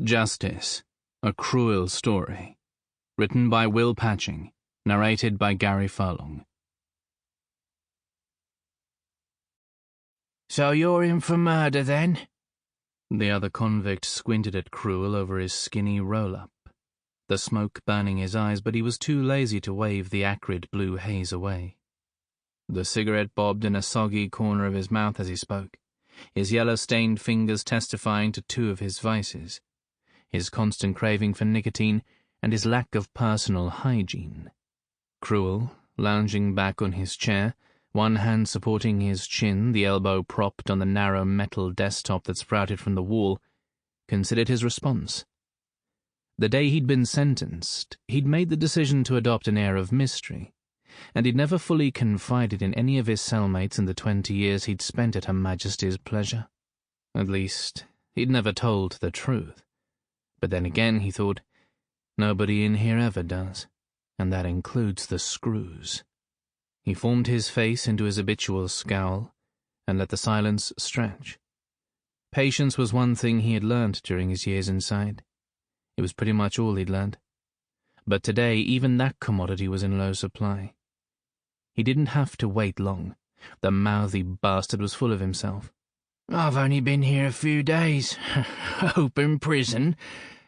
Justice, a Crewell story. Written by Will Patching, narrated by Gary Furlong. So you're in for murder, then? The other convict squinted at Crewell over his skinny roll-up, the smoke burning his eyes, but he was too lazy to wave the acrid blue haze away. The cigarette bobbed in a soggy corner of his mouth as he spoke, his yellow-stained fingers testifying to two of his vices: his constant craving for nicotine and his lack of personal hygiene. Crewell, lounging back on his chair, one hand supporting his chin, the elbow propped on the narrow metal desktop that sprouted from the wall, considered his response. The day he'd been sentenced, he'd made the decision to adopt an air of mystery, and he'd never fully confided in any of his cellmates in the 20 years he'd spent at Her Majesty's pleasure. At least, he'd never told the truth. But then again, he thought, nobody in here ever does, and that includes the screws. He formed his face into his habitual scowl and let the silence stretch. Patience was one thing he had learned during his years inside. It was pretty much all he'd learned. But today, even that commodity was in low supply. He didn't have to wait long. The mouthy bastard was full of himself. I've only been here a few days. Open prison.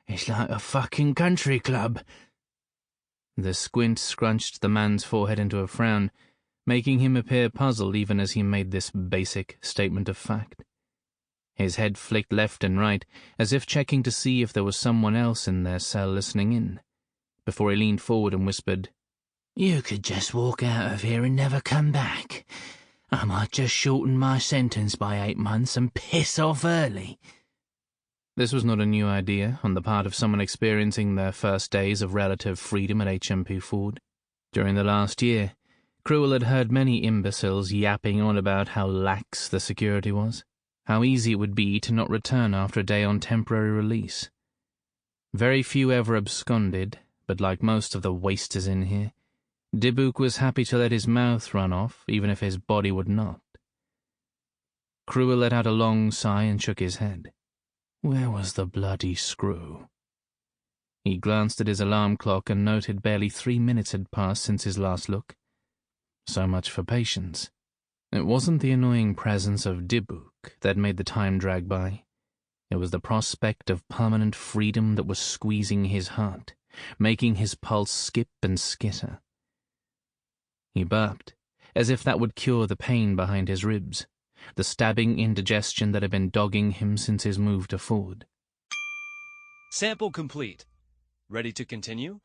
It's like a fucking country club. The squint scrunched the man's forehead into a frown, making him appear puzzled even as he made this basic statement of fact. His head flicked left and right, as if checking to see if there was someone else in their cell listening in, before he leaned forward and whispered, You could just walk out of here and never come back. I might just shorten my sentence by 8 months and piss off early. This was not a new idea on the part of someone experiencing their first days of relative freedom at HMP Ford. During the last year, Crewell had heard many imbeciles yapping on about how lax the security was, how easy it would be to not return after a day on temporary release. Very few ever absconded, but like most of the wasters in here, Dybbuk was happy to let his mouth run off, even if his body would not. Crewell let out a long sigh and shook his head. Where was the bloody screw? He glanced at his alarm clock and noted barely 3 minutes had passed since his last look. So much for patience. It wasn't the annoying presence of Dybbuk that made the time drag by. It was the prospect of permanent freedom that was squeezing his heart, making his pulse skip and skitter. He burped, as if that would cure the pain behind his ribs, the stabbing indigestion that had been dogging him since his move to Ford. Sample complete. Ready to continue?